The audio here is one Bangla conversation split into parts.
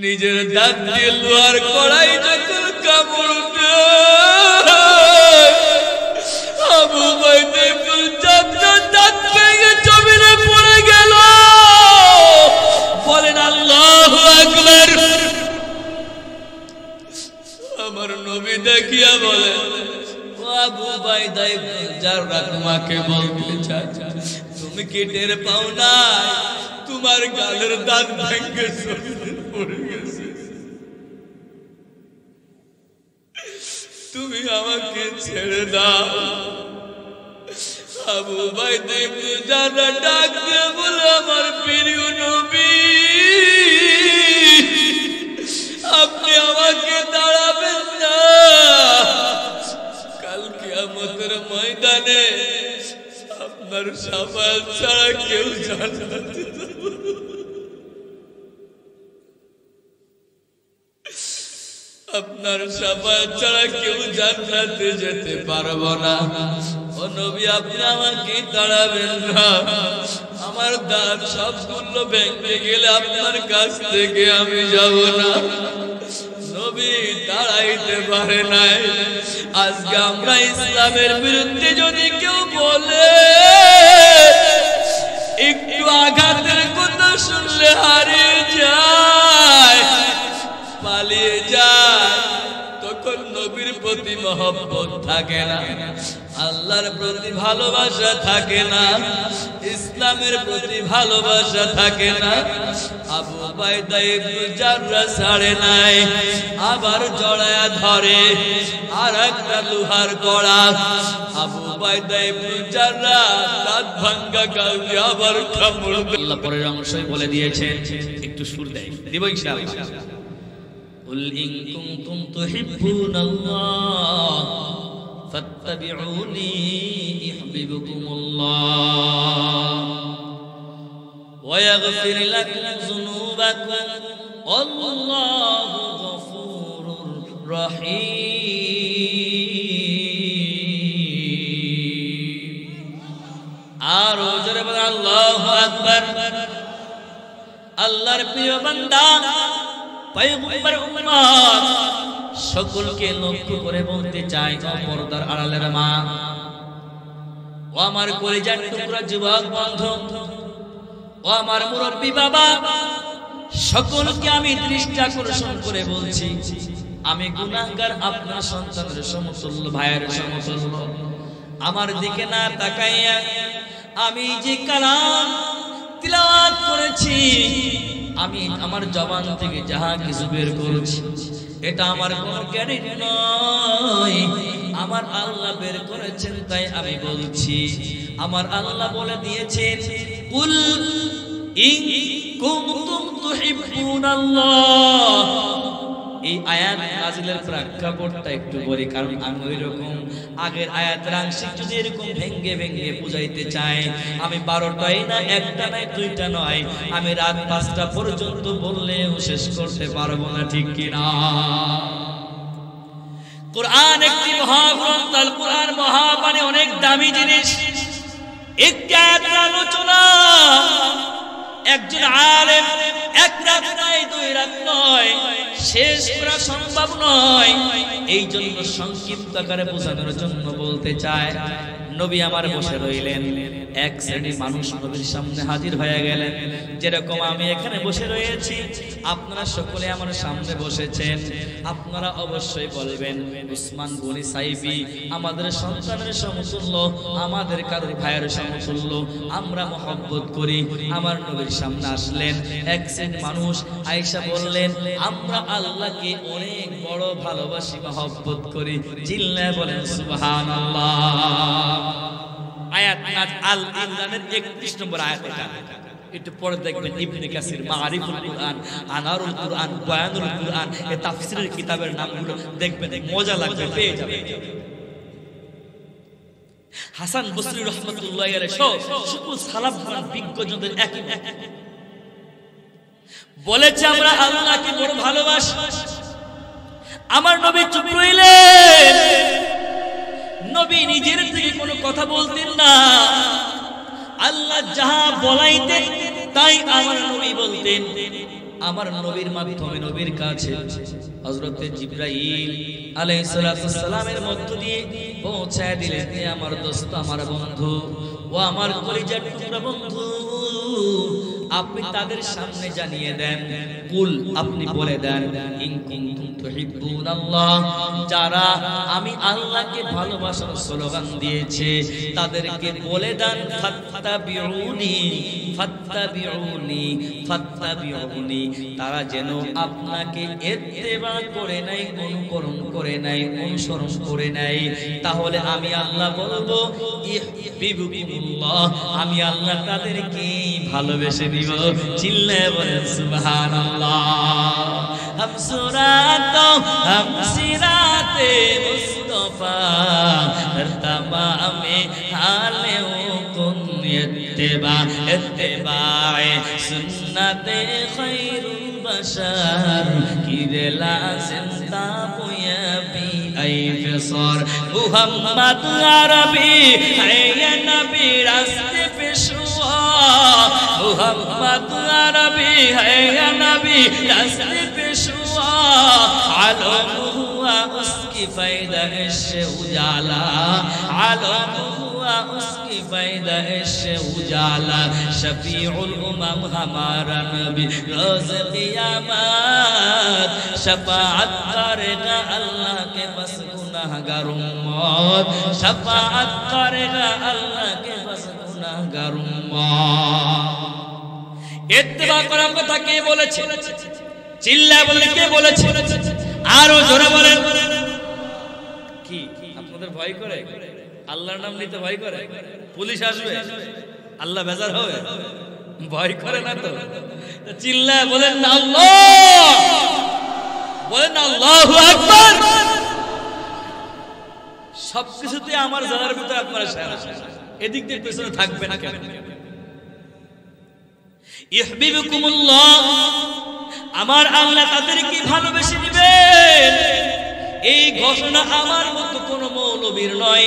নিজের দাঁত দিয়ে লোহার কড়াই যখন কামড় উঠে আবু বাইদা ইবনে জাররাহ দাঁত ভেঙে জমিনে পড়ে গেল। বলেন আল্লাহু আকবার। আমার নবী দেখিয়া বলে, আবু বাইদা ইবনে জাররাহ তোমাকে বলতে চাই, তুমি কি টের পাও না তোমার গালের দাঁত ভেঙে জমিনে পড়ে গেছে? তুমি আমাকে ছেড়ে দাও। আবু বাইদা ইবনে জাররাহ ডাক দিয়ে বলে, আমার প্রিয় নবী, আপনি আমাকে দাঁড়াবেন না। কাল কিয়ামতের ময়দানে আপনার শাফাআত ছাড়া কেউ জান্নাতে যাবে না। আপনার শাফাআত ছাড়া কেউ জান্নাতে যেতে পারবো না। ও নবী, আপনি আমাকে দাঁড়াবেন না। আমার দাঁত সবগুলো ভেঙে গেলে আপনার কাছ থেকে আমি যাব না। নবী দাঁড়াইতে পারে নাই। আজকে আমরা ইসলামের বিরুদ্ধে যদি কেউ বলে, একটু আঘাতের কথা শুনলে হারিয়ে যায়, পালিয়ে যায়, তখন নবীর প্রতি মহব্বত থাকে না, আল্লাহর প্রতি ভালোবাসা থাকে না, ইসলামের প্রতি ভালোবাসা থাকে না। আবু বাইদা ইবনে জাররাহ ছাড়ে নাই, আবার জড়ায়া ধরে আর একটা লোহার কড়া। আবু বাইদা ইবনে জাররাহ দাঁত ভাঙা গাল দিয়ে আবার কামড় দিল। আল্লাহ পরের অংশই বলে দিয়েছে, একটু সুর দেয় দিব ইনশাআল্লাহ। قل إن كنتم تحبون الله فاتبعوني يحببكم الله ويغفر لكم ذنوبكم والله غفور رحيم আর জোরে বলেন আল্লাহু আকবার। আল্লাহর প্রিয় বান্দা পয়গম্বর উম্মত সকলকে লক্ষ্য করে বলতে চাই, পর্দার আড়ালের মা ও আমার কলিজার টুকরা যুবক বন্ধু ও আমার মুরব্বী বাবা, সকলকে আমি দৃষ্টি আকর্ষণ করে বলছি, আমি গুনাহগার, আপনার সন্তানের সমতুল্য, ভাইয়ের সমতুল্য। আমার দিকে না তাকাইয়া আমি যে কালাম তিলাওয়াত করেছি, আমি আমার জবান থেকে যাহা কিছু বের করেছি, এটা আমার কোনো ক্রেডিট নয়, আমার আল্লাহ বের করেছেন, তাই আমি বলছি। আমার আল্লাহ বলে দিয়েছেন, কুল ইন কুনতুম তুহিব্বুনাল্লাহ। এই আয়াত নাজিলের প্রেক্ষাপটটা একটু বলি, কারণ আমি ওইরকম আগের আয়াতের আংশিক যদি এরকম ভেঙ্গে ভেঙ্গে বুঝাইতে চাই, আমি 12টাই না, একটা নয়, 2টা নয়, আমি রাত 5টা পর্যন্ত বললেও শেষ করতে পারবো না, ঠিক কিনা? কোরআন একটি মহাগ্রন্থ, আল কোরআন মহাবাণী, অনেক দামি জিনিস। একটি আয়াতের আলোচনা একজন আলেম এক রাত নয়, 2 রাত নয়, শেষ করা সম্ভব নয়। এই জন্য সংক্ষিপ্ত আকারে বোঝানোর জন্য বলতে চায়, নবী আমার বসে রইলেন, এক শ্রেণীর মানুষ নবীর সামনে হাজির হয়ে গেলেন। যেরকম আমি এখানে বসে রয়েছি, আপনারা সকলে আমার সামনে বসেছেন, আপনারা অবশ্যই বলবেন, উসমান গনি সাইফি আমাদের সন্তানের সমতুল্য, আমাদের কারোর ভাইয়ের সমতুল্য, আমরা মহব্বত করি। আমার নবীর সামনে আসলেন এক শ্রেণীর মানুষ, আয়েশা বললেন, আমরা আল্লাহকে অনেক বড় ভালোবাসি, মহব্বত করি। চিল্লায় বলেন সুবহানাল্লাহ। আয়াত আল ইমরানের 31 নম্বর আয়াত। এটা একটু পরে দেখবেন, ইবনে কাসির মাআরিফুল কুরআন, আনারুল কুরআন, বয়ানুল কুরআন, এই তাফসীরের কিতাবের নামগুলো দেখবেন, মজা লাগবে, পেয়ে যাবেন। হাসান বসরি রাহমাতুল্লাহি আলাইহি সকল সালাফ বিজ্ঞজনদের একই বলেছে, আমরা আল্লাহকে বড় ভালোবাসি। আমার নবী চুপ রইলেন, নবী নিজের থেকে কোনো কথা বলতেন না, আল্লাহ যাহা বলাইতেন তাই আমার নবী বলতেন। আমার নবীর মাধ্যমে নবীর কাছে হযরত জিবরাইল আলাইহিস সালামের মধ্য দিয়ে পৌঁছায় দিলেন। হে আমার দোস্ত, আমার বন্ধু, ও আমার কলিজার টুকরা বন্ধু, আপনি তাদের সামনে জানিয়ে দেন, কুল, আপনি বলে দেন, ইন কুনতুম তুহিব্বুনাল্লাহ, যারা আমি আল্লাহকে ভালোবাসার স্লোগান দিয়েছে তাদেরকে বলে দেন, ফাত্তাবিউনি ফাত্তাবিউনি ফাত্তাবিউনি, তারা যেন আপনাকে ইত্তেবা করে নাই, অনুকরণ করে নাই, অনুসরণ করে নাই। তাহলে আমি আল্লাহ বলবো ইহবিবুকুমুল্লাহ, আমি আল্লাহ তাদেরকে ভালোবেসে দিব। চিল্লায়ে বলেন সুবহানাল্লাহ। हम सुरातो हम सिराते मुस्तफा तमामे हाले कुन इत्तिबा इत्तिबाए सुन्नते खैरुल बशर की दिला जिंदा बुया भी ऐ फिसर मुहम्मद अरबी है ये नबी रास्ते पेशवा मुहम्मद अरबी है ये नबी रास्ते पेशवा आलम हुआ उसकी पैदा इश्क़ उजाला आलम हुआ उसकी पैदा इश्क़ उजाला शफीउल उमम हमारा नबी रोज़ क़ियामत शफ़ाअत करेगा अल्लाह के बस गुनाहगार उम्मत शफ़ाअत करेगा अल्लाह के बस गुनाहगार उम्मत। इत्तिबा করার কথা কে বলেছে? চিল্লায় বলেন কে বলেছে? আরো জোরে বলেন। কি আপনাদের ভয় করে? আল্লাহর নাম নিতে ভয় করে? পুলিশ আসবে, আল্লাহ বেজার হবে, ভয় করে না তো? চিল্লায় বলেন না আল্লাহ, বলেন আল্লাহু আকবার। সবকিছুতে আমার জানার ভিতরে আপনারা সেরা, এদিক দিয়ে পেছনে থাকবে না কেন? ইহবিবুকুমুল্লাহ, আমার আল্লাহ তাদেরকে ভালোবেসে দিবেন। এই ঘোষণা আমার মতো কোন মৌলবীর নয়,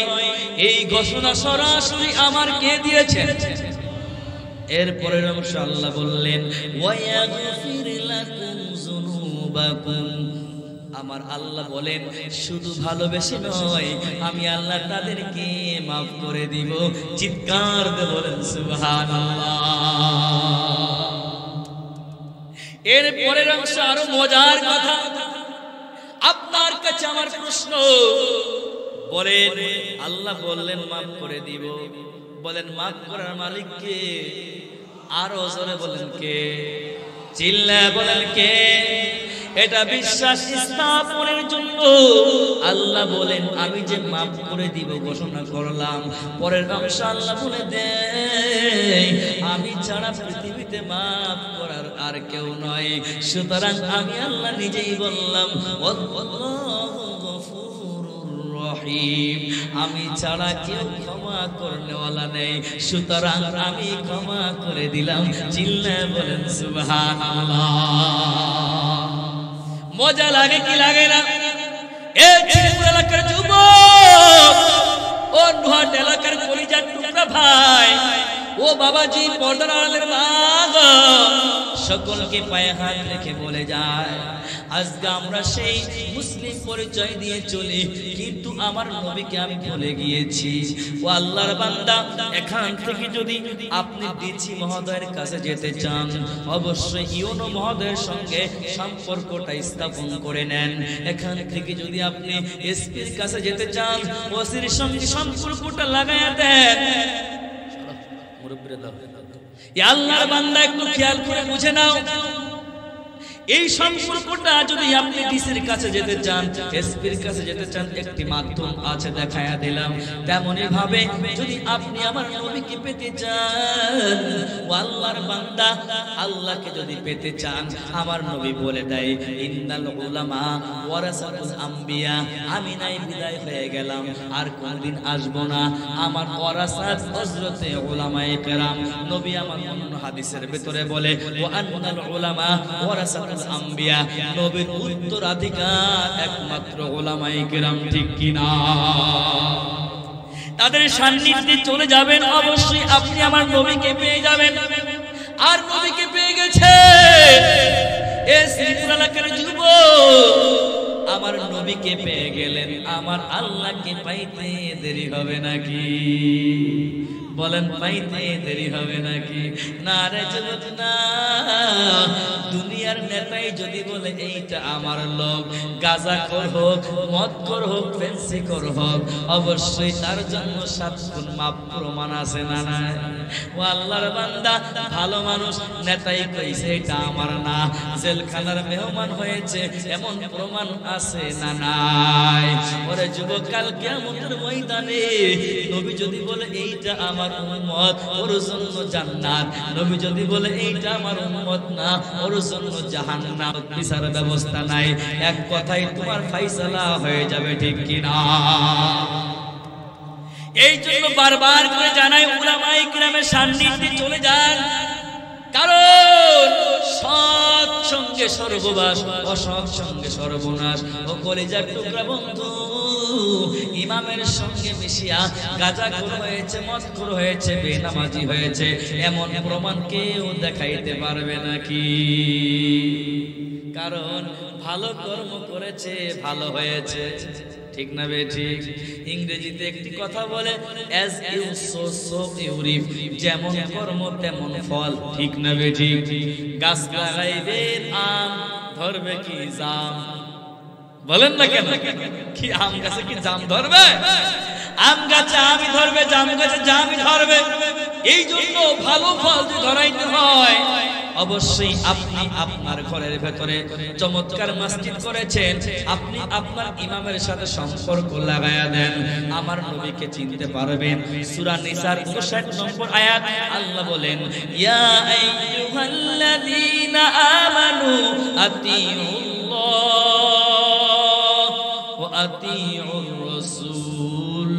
এই ঘোষণা সরাসরি আমার কে দিয়েছেন? এরপরের অংশ আল্লাহ বললেন ওয়ায়াগফির লাকুম যুনুবাকুম, আমার আল্লাহ বলেন শুধু ভালোবেসে নয়, আমি আল্লাহ তাদেরকে মাফ করে দিব। চিৎকার দিয়ে বলেন সুবহানাল্লাহ। এর পরের অংশ আরো মজার কথা। আপনার কাছে আমার প্রশ্ন, বলেন আল্লাহ বললেন মাফ করে দিব, বলেন মাফ করার মালিক কে? আরো জোরে বলেন কে? চিল্লায় বলেন কে? এটা বিশ্বাস স্থাপনের জন্য আল্লাহ বলেন আমি যে মাফ করে দিব ঘোষণা করলাম। পরের অংশ আল্লাহ বলে দেয় আমি ছাড়া পৃথিবীতে মাফ করার আর কেউ নয়। সুতরাং আমি আল্লাহ নিজেই বললাম রহিম, আমি ছাড়া কেউ ক্ষমা করনেওয়ালা নেই, সুতরাং আমি ক্ষমা করে দিলাম। চিল্লায় বলেন সুবহানাল্লাহ। মজা লাগে কি লাগে না? এই শ্রীপুর এলাকার যুবক, ও নোহাট এলাকার কলিজার টুকরা ভাই, ও বাবাজি, পর্দার আড়ালের মা, সকলকে পায়ে হাত রেখে বলে যায় আজকে আমরা সেই মুসলিম পরিচয় দিয়ে চলি, কিন্তু আমার নবীকে আমি ভুলে গিয়েছি। ও আল্লাহর বান্দা, এখান থেকে যদি আপনি ডিসি মহোদয়ের কাছে যেতে চান, অবশ্যই ইউনো মহোদয়ের সঙ্গে সম্পর্কটা স্থাপন করে নেন। এখান থেকে যদি আপনি এসপির কাছে যেতে চান, ওসির সঙ্গে সম্পর্কটা লাগায়া দেন। আল্লাহর বান্দা একটু খেয়াল করে বুঝে নাও, এই সম্পর্কটা যদি আপনি ডিসির কাছে যেতে চান, এসপির কাছে যেতে চান, একটি মাধ্যম আছে দেখায়া দিলাম। তেমনি ভাবে যদি আপনি আমার নবীকে পেতে চান, ও আল্লাহর বান্দা, আল্লাহকে যদি পেতে চান, আমার নবী বলে দেয় ইন্নাল উলামা ওয়ারাসাতুল আম্বিয়া, আমি নাই বিদায় হয়ে গেলাম, আর কোনদিন আসবো না, আমার ওয়ারাসাত হযরতে উলামায়ে কেরাম। নবী আমার অন্য হাদিসের ভিতরে বলে ওয়া আন্নাল উলামা ওয়ারাসাতুল আম্বিয়া, নবীর উত্তরাধিকার একমাত্র উলামায়ে কেরাম, ঠিক কিনা? তাদের সান্নিধ্যে চলে যাবেন, অবশ্যই আপনি আমার নবীকে পেয়ে যাবেন। আর নবীকে পেয়ে গেলে দিয়েছে। এ শ্রীপুর এলাকার যুবক, আমার নবীকে পেয়ে গেলেন, আমার আল্লাহকে পাইতে দেরি হবে নাকি? বলেন পাইতে দেরি হবে নাকি? না রে যুবক না। দুনিয়ার নেতাই যদি বলে এইটা আমার লোক, গাঁজাখোর হোক, মদখোর হোক, ফেন্সিখোর হোক, অবশ্যই তার জন্য 7 গুণ মাপ প্রমাণ আছে না নাই? ও আল্লাহর বান্দা, ভালো মানুষ নেতাই কইছে এটা আমার না, জেলখানার মেহমান হয়েছে এমন প্রমাণ আছে না নাই? ওরে যুবক, কাল কিয়ামতের ময়দানে নবী যদি বলে এইটা আমার উম্মত, ওর জন্য জান্নাত। নবী যদি বলে এইটা আমার উম্মত না, ওর জন্য জাহান্নাম। বিচার ব্যবস্থা নাই, এক কথাই তোমার ফয়সালা হয়ে যাবে, ঠিক কি না? এই জন্য বারবার করে জানাই, উলামায়ে কিরামের সান্নিধ্যে চলে যান। কারণ সৎ সঙ্গে সর্ববাস, অসৎ সঙ্গে সর্বনাশ। ও কলিজার টুকরা বন্ধু, ইমামের সঙ্গে মিশিয়া গাঁজাখোর হয়েছে, মদখোর হয়েছে, বেনামাজি হয়েছে, এমন প্রমাণ কেউ দেখাইতে পারবে নাকি? কারণ ভালো কর্ম করেছে, ভালো হয়েছে, ঠিক না বেঠিক? ইংরেজিতে একটি কথা বলে, as you sow so you reap, যেমন কর্ম তেমন ফল, ঠিক না বেঠিক? গাছ লাগাইবেন, আম ধরবে কি জাম? বলেন না কেন? কি আম গাছে কি জাম ধরবে? আম গাছে আমই ধরবে, জাম গাছে জামই ধরবে। এই জন্য ভালো ফল যদি ধরাইতে হয়, অবশ্যই আপনি আপনার ঘরের ভেতরে চমৎকার মসজিদ করেছেন, আপনি আপনার ইমামের সাথে সম্পর্ক লাগায়া দেন, আমার নবীকে চিনতে পারবেন। সূরা নিসার 59 নম্বর আয়াত আল্লাহ বলেন, ইয়া আইয়ুহাল্লাযীনা আমানু আতিউল্লাহ ওয়া আতিউর রাসূল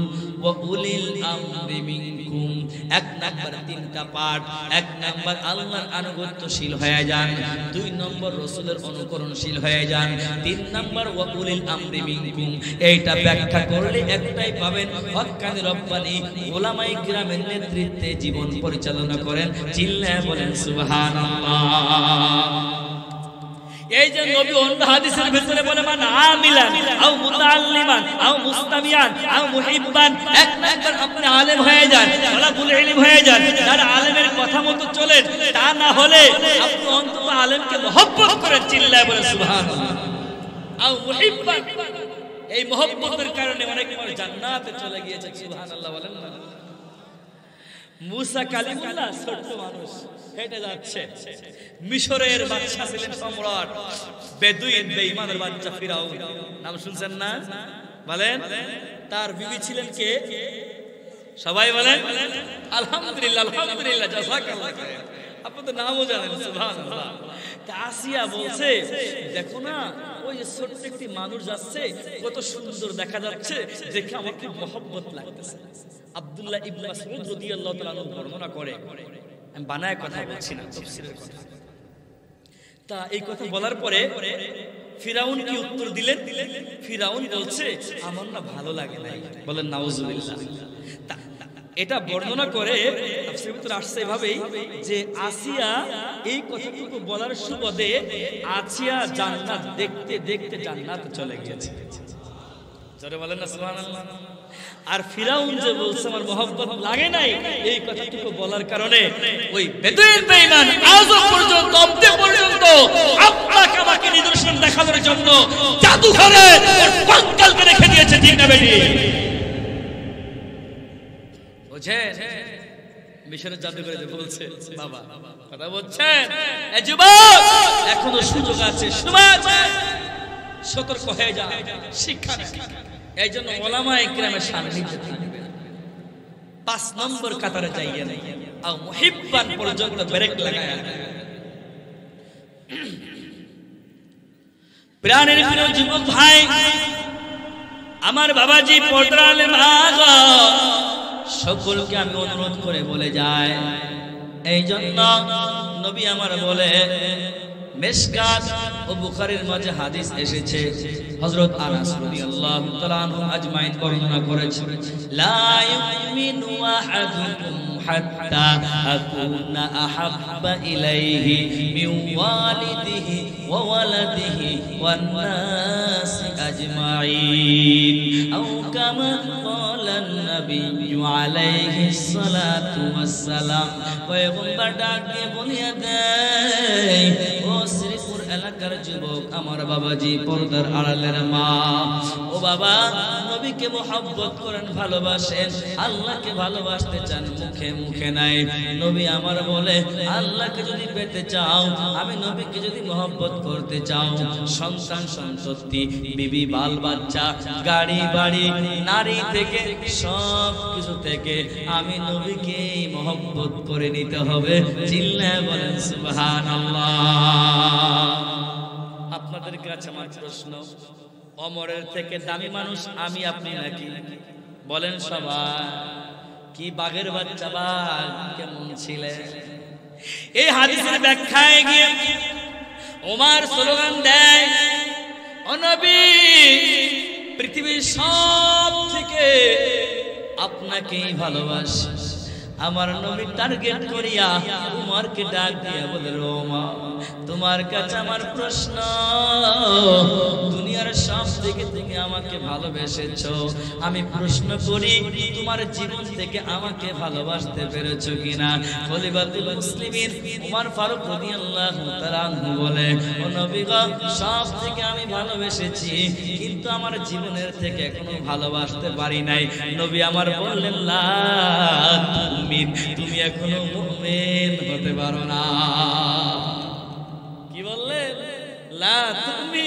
ওয়া উলিল আমরি মিনকুম। 1 নাম্বার 3টা পাঠ। 1 নাম্বার আল্লাহর আনুগত্যশীল হয়ে যান, 2 নম্বর রাসূলের অনুকরণশীল হয়ে যান, 3 নাম্বার ওয়া উলিল আমরি মিনকুম। এইটা ব্যাখ্যা করলে একটাই পাবেন, হক্কানি রব্বানি উলামায়ে কিরামের নেতৃত্বে জীবন পরিচালনা করেন। চিল্লায়ে বলেন সুবহানাল্লাহ। এই যে নবী অন্য হাদিসের ভিতরে বলে, মান আমিলান আও মুতাআল্লিমান আও মুস্তামিয়ান আও মুহিব্বান। 1 নাম্বার আপনি আলেম হয়ে যান, তালাবুল ইলম হয়ে যান, যারা আলেমের কথা মতো চলেন। তা না হলে আপনি অন্তত আলেমকে মহব্বত করেন। চিল্লায়ে বলেন সুবহানাল্লাহ। আও মুহিব্বান, এই মহব্বতের কারণে অনেক মানুষ জান্নাতে চলে গিয়েছে। সুবহানাল্লাহ বলেন না? মুসা কালিমুল্লাহ ছোট্ট মানুষ, হেঁটে যাচ্ছে। মিশরের বাদশা ছিলেন সম্রাট, বেদুইন বেঈমানের বাচ্চা ফিরাউন, নাম শুনছেন না? বলেন। তার বিবি ছিলেন কে? সবাই বলেন আলহামদুলিল্লাহ, আলহামদুলিল্লাহ, জাযাকাল্লাহ খায়র। আপনি তো নামও জানেন। সুবহানাল্লাহ। তা আসিয়া বলছে, দেখো না ওই যে ছোট্ট একটি মানুষ যাচ্ছে, কত সুন্দর দেখা যাচ্ছে, দেখে আমার খুব মহব্বত লাগতেছে। আব্দুল্লাহ ইবনে মাসউদ রাদিয়াল্লাহু তাআলা আনহু বর্ণনা করে, আমি বানায় কথা বলছি না, তাফসীরের কথা। তা এই কথা বলার পরে ফিরাউন কি উত্তর দিলেন? ফিরাউন বলছে, আমার না ভালো লাগে নাই। বলেন নাউজুবিল্লাহ। এটা বর্ণনা করে তাফসীরের ভিতরে আসছে এভাবেই যে আসিয়া এই কথাটুকু বলার সুবাদে আসিয়া জান্নাত দেখতে দেখতে জান্নাতে চলে গিয়েছে। জোরে বলেন না সুবহানাল্লাহ। আর ফিরাউন যে বলছে আমার মহব্বত লাগে নাই, এই কথাটুকু বলার কারণে ওই বেদুইন বেঈমান আজ পর্যন্ত অব্দে পর্যন্ত আপনাকে আমাকে নিদর্শন দেখানোর জন্য জাদুঘরে ওর কঙ্কালকে রেখে দিয়েছে। ঠিক না বেটি? বুঝেন? মিশরের জাদুঘরে যে বলছে বাবা কথা বলছেন, এই যুবক এখনো সুযোগ আছে, সময় আছে, সতর্ক হয়ে যা, শিক্ষা নিন। এই জন্য উলামায়ে কিরামের সান্নিধ্যে থাকবেন। 5 নম্বর কাতারে যাইয়ে নাই, আর মুহিব্বান পর্যন্ত ব্রেক লাগায়া। প্রাণের প্রিয় যুবক ভাই, আমার বাবাজি পর্দার আলেম আগা, সকলকে আমি অনুরোধ করে বলে যাই, এই জন্য নবী আমার বলে, মিশকাত ও বুখারীর মাঝে হাদিস এসেছে, হযরত আনাস রাদিয়াল্লাহু তাআলা আনহু আজমাইন বর্ণনা করেছেন, লা ইউমিনু আহাদুকুম হাত্তা আকুনা আহাব্বা ইলাইহি মিন ওয়ালিদিহি ওয়া ওয়ালাদিহি ওয়ান নাস আজমাইন আও কামা ক্বালান নবী আলাইহিস সালাতু ওয়াস সালাম। পয়গম্বর ডাক দিয়ে বলিয়া দেয়, ও শ্রীপুর এলাকার যুবক, আমার বাবাজি পর্দার আড়ালের মা, ও বাবা, নবীকে মহব্বত করেন, ভালোবাসেন, আল্লাহকে ভালোবাসতে চান, মুখে মুখে নাই। নবী আমার বলে, আল্লাহকে যদি পেতে চাও, আমি নবীকে যদি মহব্বত করতে চাও, সন্তান সন্ততি, বিবি বাল বাচ্চা, গাড়ি বাড়ি, নারী থেকে সব কিছু থেকে আমি নবীকে মহব্বত করে নিতে হবে। চিল্লায় বলেন সুবহানাল্লাহ। আপনাদের কাছে আমার প্রশ্ন, ওমরের থেকে দামি মানুষ আমি আপনি নাকি? বলেন সবাই। কি বাঘের বাচ্চা বাঘ কেমন ছিলেন? এই হাদিসের ব্যাখ্যায় গিয়ে ওমর স্লোগান দেয়, ও নবী, পৃথিবীর সব থেকে আপনাকেই ভালোবাসি। আমার নবী টার্গেট করিয়া উমরকে ডাক দিয়া বলে, ওমর, তোমার কাছে আমার প্রশ্ন, দুনিয়ার সব থেকে তুমি আমাকে ভালোবেসেছো, আমি প্রশ্ন করি তোমার জীবন থেকে আমাকে ভালোবাসতে পেরেছো কিনা? খলিফাতুল মুসলিমিন উমর ফারুক রাদিয়াল্লাহু তাআলা আনহু বলে, ও নবী গো, সব থেকে আমি ভালোবেসেছি, কিন্তু আমার জীবনের থেকে এখনো ভালোবাসতে পারি নাই। নবী আমার বললেন, লা তুমি এখনো মুমিন হতে পারো না। কি বললেন? লা তুমি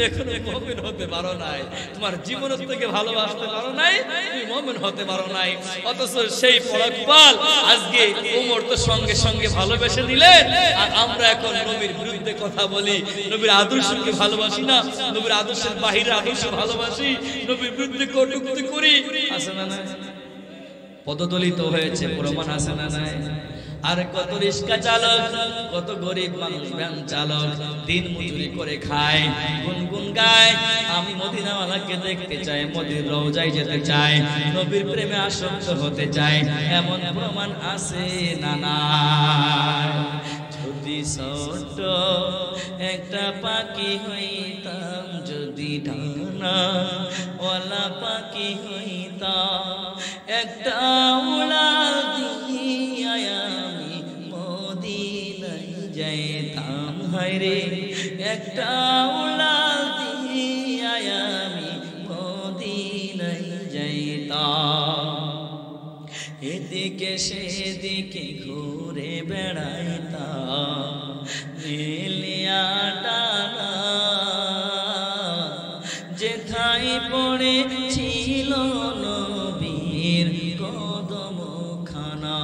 এখনো মুমিন হতে পারো নাই, তোমার জীবন থেকে ভালোবাসতে পারো নাই, তুমি মুমিন হতে পারো নাই। অথচ সেই পরাক্রম আজকে ওমর তো সঙ্গে সঙ্গে ভালোবেসে দিলেন, আর আমরা এখন নবীর বিরুদ্ধে কথা বলি, নবীর আদর্শকে ভালোবাসি না, নবীর আদর্শের বাহিরে আদর্শ ভালোবাসি, নবীর বিরুদ্ধে কটূক্তি করি। আছে না না? পদদলিত হয়েছে, প্রমাণ আছে না নাই? আর কত রিক্সা চালক, কত গরিব মানুষ ভ্যান চালক দিন মজুরি করে খায়, গুনগুন গায়, আমি মদিনাওয়ালাকে দেখতে চাই, মদির রওজায় যেতে চাই, নবীর প্রেমে আসক্ত হতে চাই, এমন প্রমাণ আছে না নাই? যদি ছোট একটা পাখি হইতাম, যদি ডানা ওয়ালা পাখি হইতাম, একটা উড়াল দিয়া আমি মদিনায় যাইতাম, হায়রে একটা উড়াল দিয়া আমি মদিনায় যাইতাম, এদিকে সেদিকে ঘুরে বেড়াইতাম, নীলিয়া টানা যেথায় পড়েছিল নবীর কদম খানা,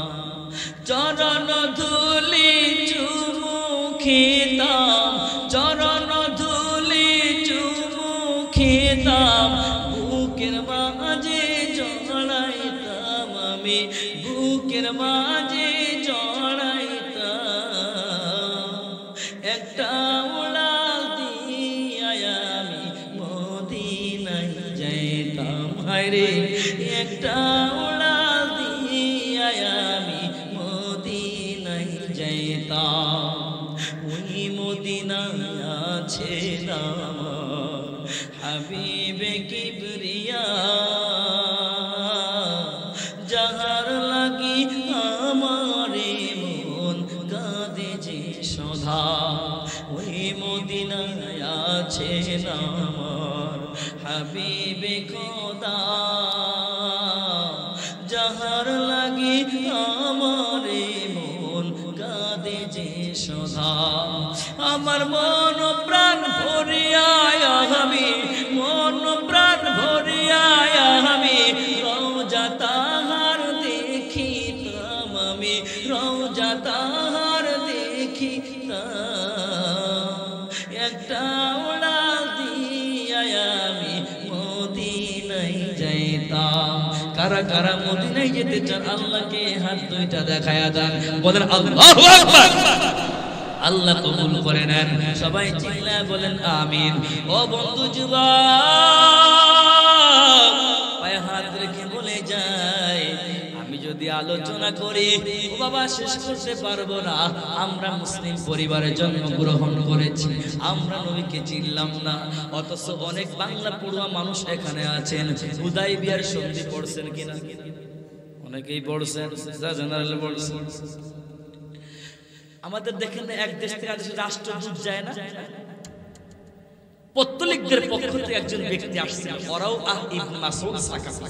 চরণ ধুলি চুমু খেতাম, চরণ ধুলি চুমু খেতাম, বুকের মাঝে জড়াইতাম আমি, বুকের মাঝে জড়াইতাম, একটা উড়াল দিয়া আমি মদিনায় যাইতাম, হায়রে একটা উড়াল দিয়া আমি মদিনায় যাইতাম। ওই মদিনায় আছে আমার হাবিবে কিবরিয়া, যাহার লাগি আমারে মন কাঁদে যে সদা, ওই মদিনায় আছে আমার হাবিবে খোদা, যাহার লাগি আমারে মন কাঁদে যে সদা। আমার মন প্রাণ ভরিয়া আমি, মন প্রাণ ভরিয়া আমি রওজা তাহার দেখিতাম, আমি রওজা তাহার দেখিতাম, একটা উড়াল দিয়া আমি মদিনায় যাইতাম। কারা কারা মদিনায় যেতে চান আল্লাহকে হাত দুইটা দেখায়া দেন, বলেন আল্লাহু আকবার। আল্লাহ কবুল করে নেন, সবাই চিল্লায় বলেন আমিন। ও বন্ধু যুবক, পায়ে হাত রেখে বলে যায়, আমি যদি যদি আলোচনা করি ও বাবা শেষ করতে পারবো না। আমরা মুসলিম পরিবারে জন্মগ্রহণ করেছি, আমরা নবীকে চিনলাম না, অথচ অনেক বাংলা পড়ুয়া মানুষ এখানে আছেন। হুদাইবিয়ার সন্ধি পড়ছেন কিনা? অনেকেই পড়ছেন, যা জেনারেল পড়ছেন। আমাদের দেখেন এক দেশ থেকে আরেক দেশে রাষ্ট্রদূত যায় না, পত্তলিকদের পক্ষ থেকে একজন ব্যক্তি আসছেন, ওরাও ইবনে মাসউদ সাকাফি।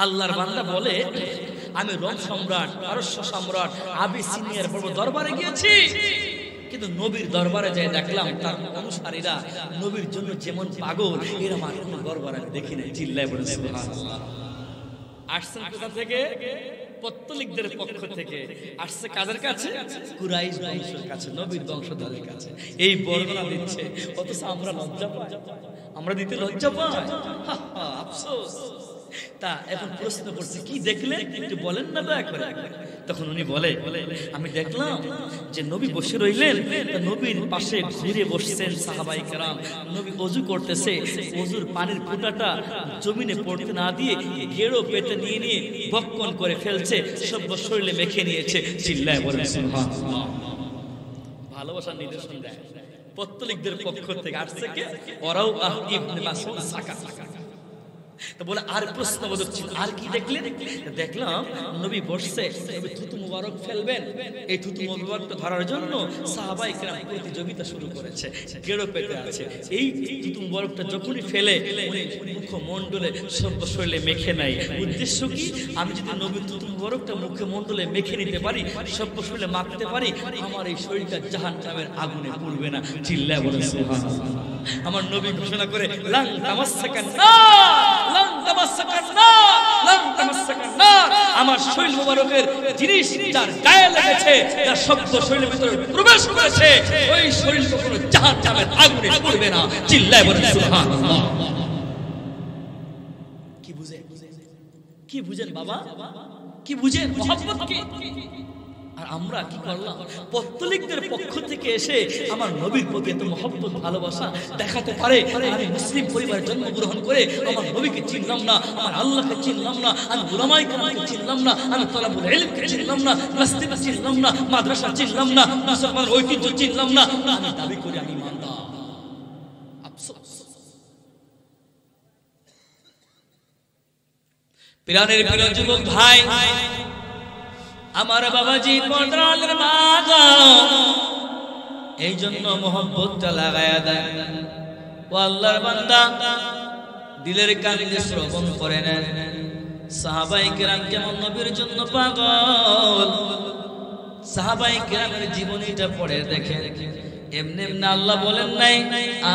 আল্লাহর বান্দা বলে, আমি রোম সম্রাট, পারস্য সম্রাট আবিসিনিয়ার বড় দরবারে গিয়েছি, কিন্তু নবীর দরবারে যাই দেখলাম তার অনুসারীরা নবীর জন্য যেমন পাগল, এরকম আর কোনো দরবার আমি দেখি নাই। চিল্লায় বলে সুবহানাল্লাহ। আসছেন কোথা থেকে? পত্তলিকদের পক্ষ থেকে। আসছে কাদের কাছে? কুরাইশ বংশের কাছে, নবীর বংশধরের কাছে। এই বর্ণনা দিচ্ছে, অথচ আমরা লজ্জা পাই, আমরা দিতে লজ্জা পাই। আফসোস। তা এখন প্রশ্ন করছে, কি দেখলে একটু বলেন না দয়া করে। তখন উনি বলে, আমি দেখলাম যে নবী বসে রইলেন, নবীর পাশে ঘুরে বসছেন সাহাবায়ে কেরাম। নবী ওযু করতেছে, ওযুর পানির ফোঁটাটা জমিনে পড়তে না দিয়ে গেড়ো পেতে নিয়ে নিয়ে ভক্ষণ করে ফেলছে, সব শরীরে মেখে নিয়েছে। চিল্লায় বলেন সুবহানাল্লাহ। ভালোবাসার নিদর্শন দেয়। পত্তলিকদের পক্ষ থেকে আসছে কে? ওরাও ইবনে মাসউদ সাকাফি। তো বলে আর প্রশ্নবোধক ছিল, আর কি দেখলেন? দেখলাম নবী বসছে, নবী থুতু মুবারক ফেলবেন, এই থুতু মুবারকটা ধরার জন্য সাহাবায়ে কেরাম প্রতিযোগিতা শুরু করেছে, গেড়ো পেতে আছে। এই থুতু মুবারকটা যখনই ফেলে উনি মুখমণ্ডলে সব শরীরে মেখে নেয়। উদ্দেশ্য কি? আমি যদি নবীর থুতু মুবারকটা মুখমণ্ডলে মেখে নিতে পারি, সব শরীরে মাখতে পারি, আমার এই শরীরটা জাহান্নামের আগুনে পুড়বে না। চিল্লায় বলেন সুবহানাল্লাহ। আমার নবী ঘোষণা করে, লান তামাসসাকান নার, লান তামাসসাকান নার, লান তামাসসাকান নার। আমার শরীর মুবারকের জিনিস যার গায়ে লেগেছে, যার শব্দ শরীরের ভিতরে প্রবেশ করেছে, ওই শরীর কখনো জাহান্নামের আগুনে পুড়বে না। চিল্লায় বলেন সুবহানাল্লাহ। কি বুঝেন? কি বুঝেন বাবা? কি বুঝেন মহব্বত কি? আর আমরা কি করলাম? পত্তলিকদের পক্ষ থেকে এসে আমার নবীর প্রতি এত মহব্বত ভালোবাসা দেখাতে পারে। আমি মুসলিম পরিবারে জন্মগ্রহণ করে আমার নবীকে চিনলাম না, আমার আল্লাহকে চিনলাম না, আমি উলামায়ে কেরামকে চিনলাম না, আমি তলাবুল ইলমকে চিনলাম না, মসজিদ চিনলাম না, মাদ্রাসা চিনলাম না, মুসলমান ঐতিহ্য চিনলাম না, আমি দাবি করি আমি ইমানদার। আফসোস। প্রাণের প্রিয় যুবক ভাই, আমার বাবাজি পর্দার মা গো, এই জন্য মোহব্বতটা লাগায়া দেয়। ও আল্লাহর বান্দা, দিলের কানে শ্রবণ করে নেন। সাহাবায়ে কেরাম কেমন নবীর জন্য পাগল, সাহাবায়ে কেরামের জীবনীটা পড়ে দেখেন। এমনি এমনি আল্লাহ বলেন নাই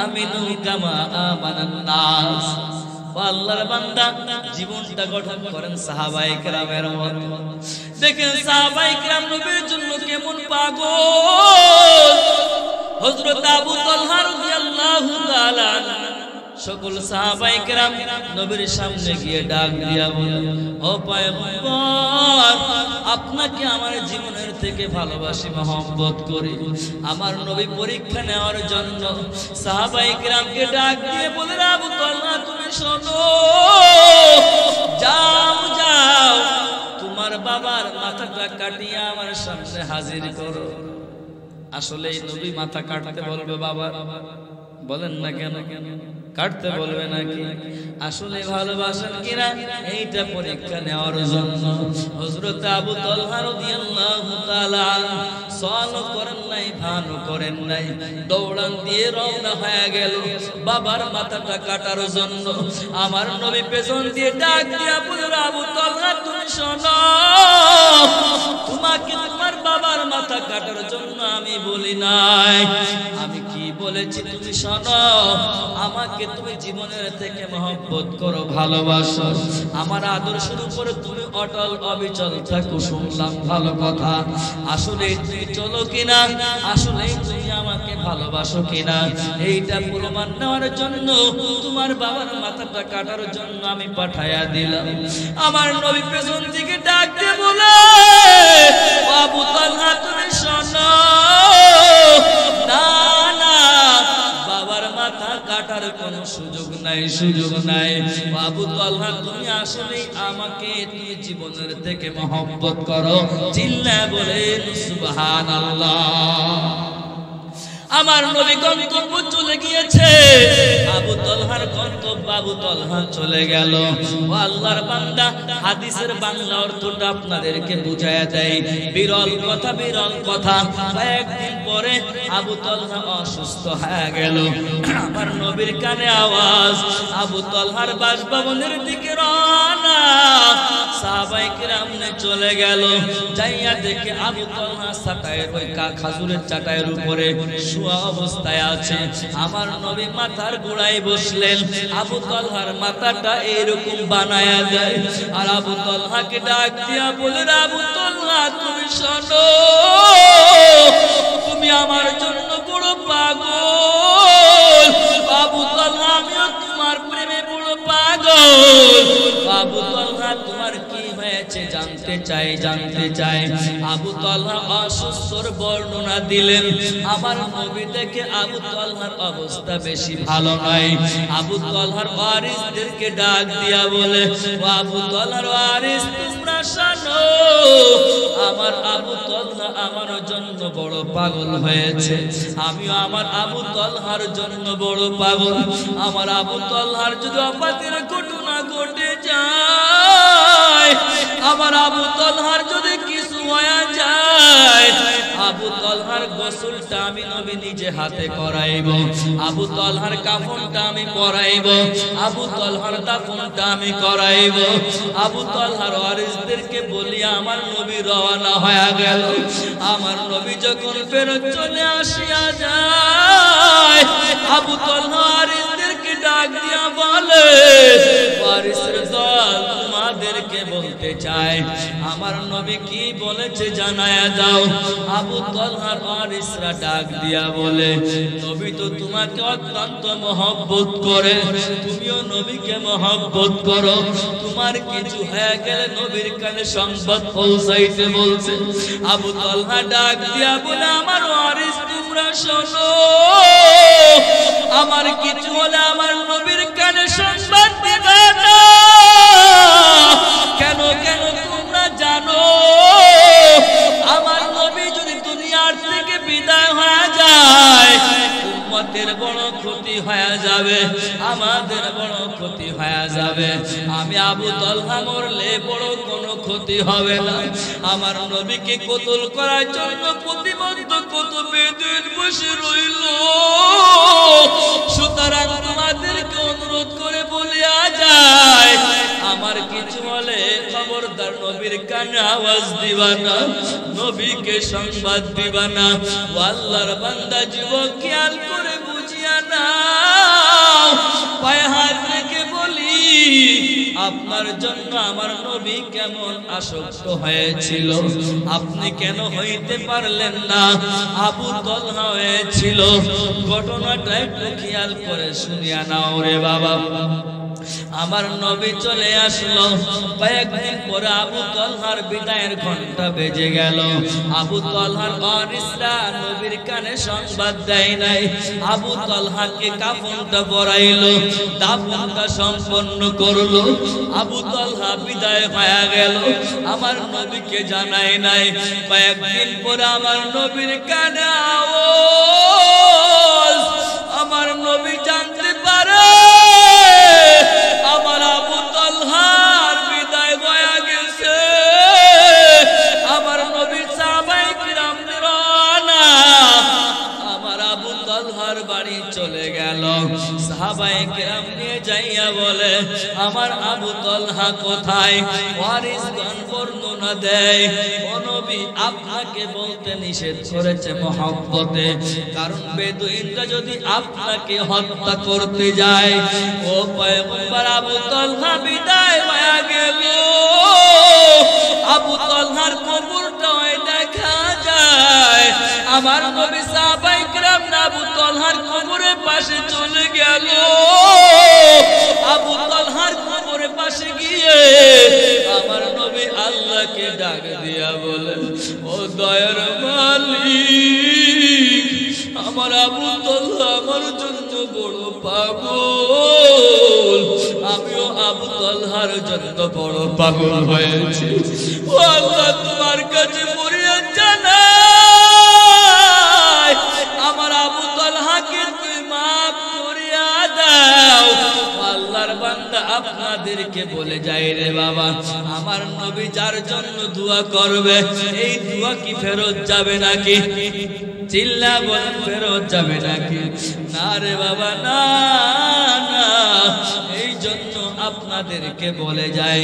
আমিনু কামা আমানান নাস। আল্লাহর বান্দা জীবনটা গঠন করেন সাহাবায়ে কেরামের মতো। দেখেন সাহাবায়ে কেরাম নবীর জন্য কেমন পাগল। হযরত আবু তালহা রাদিয়াল্লাহু তাআলা সকল সাহাবায়ে কেরাম নবীর সামনে গিয়ে ডাক দিয়া বলে, ও পয়গম্বর, আপনাকে আমার জীবনের থেকে ভালোবাসি, মহব্বত করি। আমার নবী পরীক্ষা নেওয়ার জন্য সাহাবায়ে কেরামকে ডাক দিয়ে বলে, আবু তালহা তুমি শোনো, যাও যাও তোমার বাবার মাথাটা কাটিয়ে আমার সামনে হাজির করো। আসলে এই নবী মাথা কাটতে বলবে বাবা? বলেন না কেন? কাটতে বলবে নাকি? আসলে ভালোবাসেন কিনা এইটা পরীক্ষা নেওয়ার জন্য হযরত আবু তালহা রাদিয়াল্লাহু তাআলা সাল করেন নাই, ভানও করেন নাই, দৌড়ান দিয়ে রওনা হয়ে গেল বাবার মাথাটা কাটার জন্য। আমার নবী পেছন দিয়ে ডাক দিয়া বলল, আবু তালহা তুমি শোনো, তোমাকে তোমার বাবার মাথা কাটার জন্য আমি বলি নাই, আমি কি বলেছি তুমি শোনো। আমাকে তুমি জীবনের থেকে মহব্বত করো, ভালোবাসো, আমার আদর্শের উপরে তুমি অটল অবিচল থাকো। শুনলাম ভালো কথা, আসলে তুমি চলো কিনা, আসলে তুমি আমাকে ভালোবাসো কিনা, এইটা প্রমাণ নেওয়ার জন্য তোমার বাবার মাথাটা কাটার জন্য আমি পাঠায়া দিলাম। আমার নবী পেছন থেকে ডাক দিয়ে বলে, আবু তালহা তুমি শোনো, না না, বাবার মাথা কাটার কোনো সুযোগ নাই, সুযোগ নাই। আবু তালহা তুমি আসলে আমাকে তুমি জীবনের থেকে মহব্বত করো। চিল্লায় বলেন সুবহানাল্লাহ। আমার নবী গন্তব্য চলে গিয়েছে, আবু তালহার গন্তব্য আবু তালহা চলে গেল। ও আল্লাহর বান্দা, হাদিসের বাংলা অর্থটা আপনাদেরকে বুঝায়া দেয়। বিরল কথা, বিরল কথা। কয়েকদিন পরে আবু তালহা অসুস্থ হয়ে গেল। আমার নবীর কানে আওয়াজ, আবু তালহার বাসভবনের দিকে রওনা। সাহাবায়ে কেরাম চলে গেল, যাইয়া দেখে আবু তালহা চাটাইয়ের ওই খাজুরের চাটাইয়ের উপরে শোয়া অবস্থায় আছে। আমার নবী মাথার গোড়ায় বসলেন, আবু তালহার মাথাটা এরকম বানায়া দেয়, আর আবু তালহাকে ডাক দিয়া বলেন, আবু তালহা তুমি শোনো, তুমি আমার জন্য বড় পাগল। আবু তালহা আমিও তোমার প্রেমে বড় পাগল। আবু তালহা তোমার কি হয়েছে জানতে চাই, জানতে চাই। আবু তালহা অসুস্থর বর্ণনা দিলেন। আমার নবী দেখে আবু তালহার অবস্থা বেশি ভালো নয়। আবু তালহার ওয়ারিসদেরকে ডাক দিয়া বলে, ও আবু তালহার ওয়ারিস তোমরা শোনো, আমার আবু তালহা আমার জন্য বড় পাগল হয়েছে। আমিও আমার আবু তালহার জন্য বড় পাগল। আমার আবু তালহার যদি অপাতের ঘটনা ঘটে যায়, আমার আবু তালহার যদি কিছু হয়ে যায়, আবু তালহার গোসলটা আমি নবী নিজে হাতে করাইব, আবু তালহার কাফনটা আমি পরাইব, আবু তালহার দাফনটা আমি করাইব। আবু তালহার ওয়ারিসদেরকে বলিয়া আমার নবী রওনা হয়ে গেল। আমার নবী যখন ফেরত চলে আসিয়া যায়, আবু তালহা ওয়ারিসদেরকে ডাক দিয়া বলে, ওয়ারিসের দল তোমাদেরকে বলতে চায়, আমার নবী কি বলেছে জানায়া দাও। আবু তালহার ওয়ারিসরা ডাক দিয়া বলে, নবী তো তোমাকে অত্যন্ত মহব্বত করে, তুমিও নবীকে মহব্বত করো, তোমার কিছু হয়ে গেলে নবীর কানে সংবাদ পৌঁছাইতে বলছে। আবু তালহা ডাক দিয়া বলে, আমার ওয়ারিস তোমরা শোনো, আমার কিছু হলে আমার নবীর কানে সংবাদ দিবে না। কেন কেন তোমরা জানো, আমার নবী যদি দুনিয়ার থেকে বিদায় হয়ে যায়, উম্মতের বড় ক্ষতি হয়ে যাবে, আমাদের বড় ক্ষতি হয়ে যাবে। আমি আবু তালহা মরলে বড় কোনো ক্ষতি হবে না। আমার নবীকে কতল করার জন্য প্রতিবন্ধ কত বেদিন বসে রইল। সুতরাং তোমাদেরকে অনুরোধ করে বলিয়া যায়, আমার কিছু হলে খবরদার নবীর কানে আওয়াজ দিবা না, নবীকে সংবাদ দিবা না। ও আল্লাহর বান্দা যুবক, খেয়াল করে বুঝিয়া নাও, পায়ে হাত রেখে বলি, আপনার জন্য আমার নবী কেমন আসক্ত হয়েছিল, আপনি কেন হইতে পারলেন না? আবু তালহা হয়েছিল। ঘটনাটা একটু খেয়াল করে শুনিয়া নাও রে বাবা। আমার নবী চলে আসলো, কয়েকদিন পরে আবু তালহার বিদায়ের ঘন্টা বেজে গেল। আবু তালহার ওয়ারিসরা নবীর কানে সংবাদ দেয় নাই। আবু তালহাকে কাফনটা পরাইলো, দাফনটা সম্পন্ন করলো। আবু তালহা বিদায় হয়ে গেল, আমার নবীকে জানায় নাই। কয়েকদিন পরে আমার নবীর কানে আওয়াজ, আমার নবী জানতে পারে আমার আবু তালহার বিদায় হয়ে গেছে। আমার নবী সাহাবায়ে কিরাম রওনা, আমার আবু তালহার বাড়ি চলে গেল। সাহাবায়ে কিরাম নিয়ে যাইয়া বলে, আমার আবু তালহা কোথায়? ওয়ারিসগণ বর্ণনা দেয়, ও নবী আপনাকে বলতে নিষেধ করেছে মহব্বতে, কারণ বেদুইনরা যদি আপনাকে হত্যা করতে যায়। ও পয়গম্বর, আবু তালহা বিদায় হয়ে গেল, আবু তালহার কবরটা দেখা যায়। আমার নবী সাহাবায়ে কিরাম আবু তালহার কবরের পাশে চলে গেল। আবু তালহার কবরের পাশে গিয়ে আমার নবী আল্লাহকে ডাক দিয়া বলেন, ও দয়ার মালিক, আমার আমার আবু তালহা আমার জন্য বড় পাগল, আমিও আবু তালহার জন্য বড় পাগল হয়েছি। ও আল্লাহ, তোমার কাছে ফরিয়াদ জানাই, আমার আবু তালহাকে তুমি মাফ করিয়া দাও। আল্লাহর বান্দা আপনাদেরকে বলে যাই রে বাবা, আমার নবী যার জন্য দোয়া করবে এই দোয়া কি ফেরত যাবে নাকি? চিল্লা বলেন, ফেরত যাবে নাকি? না রে বাবা, না না। এই জন্য আপনাদেরকে বলে যায়,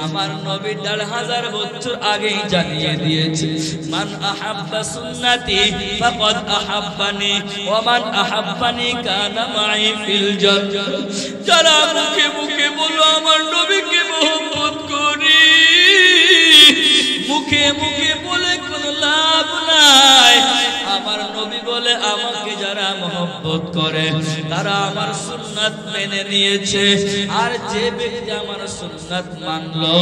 আমার নবী ১৫০০ বছর আগেই জানিয়ে দিয়েছে, মান আহাব্বা সুন্নতি ফাকাদ আহাব্বানি ওয়া মান আহাব্বানি কানা মাই ফিল জান্নাহ। যারা মুখে মুখে বলো আমার নবীকে মহব্বত করি, মুখে মুখে বলে কোনো লাভ নাই। আমার নবী বলে, আমাকে যারা মহব্বত করে তারা আমার সুন্নাত মেনে নিয়েছে। আর যে ব্যক্তি আমার সুন্নাত মানলো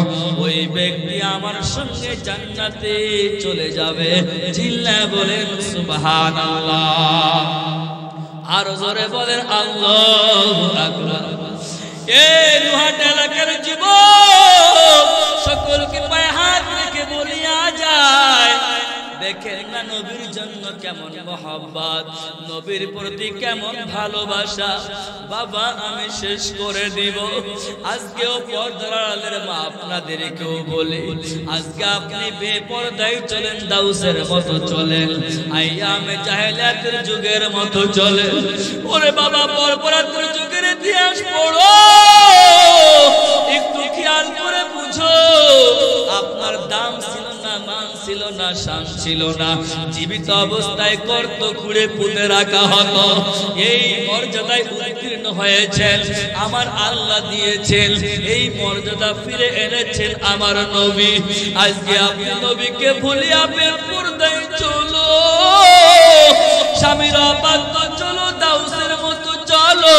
ওই ব্যক্তি আমার সঙ্গে জান্নাতে চলে যাবে। চিল্লা বলেন সুবহানাল্লাহ। আর জোরে বলেন আল্লাহু আকবার। এই রুহাট এলাকার যুবক সকলকে পায়ে হাত রেখে বলিয়া যায়, দেখেন না নবীর জন্য কেমন মহব্বত, নবীর প্রতি কেমন ভালোবাসা। বাবা আমি শেষ করে দিব। আজকেও পর্দার আড়ালের মা আপনাদেরকেও বলি, আজকে আপনি বেপরদায় চলেন, দাউসের মতো চলেন, আইয়ামে জাহেলিয়াতের যুগের মতো চলেন। ওরে বাবা, বর্বরতার যুগের ইতিহাস পড়ো, একটু খেয়াল করে বুঝো। আপনার দাম ছিল না, মান ছিল না, শান ছিল না, জীবিত অবস্থায় কর্ত খুঁড়ে পুঁতে রাখা হতো। এই মর্যাদায় উত্তীর্ণ হয়েছেন আমার আল্লাহ দিয়েছেন, এই মর্যাদা ফিরে এনেছেন আমার নবী। আজকে আপনি নবীকে ভুলিয়া বেপরদায় চলো, স্বামীর অবাধ্য চলো, দাউসের মতো চলো।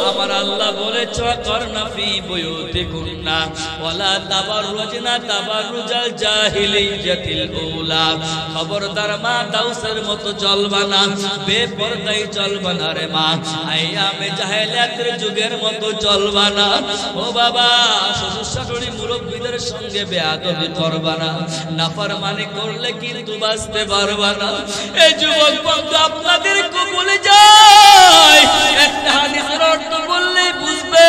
আমার আল্লাহ বলেছে, করনা ফি বুয়ুতিকুন্না ওয়ালা তাবাররুজনা তাবাররুজাল জাহিলিয়াতিল উলা। খবরদার মা, দাউসের মতো চলবা না, বেপরদায় চলবা না রে মা, আইয়ামে জাহেলিয়াতের যুগের মতো চলবা না। ও বাবা, শ্বশুর শাশুড়ি মুরব্বিদের সঙ্গে বেয়াদবি করবা না, নাফরমানি করলে কিন্তু বাঁচতে পারবা না। এই যুবক বন্ধু আপনাদেরকে বলে যায়, একটা হাদিসের অর্থ বললে বুঝবে।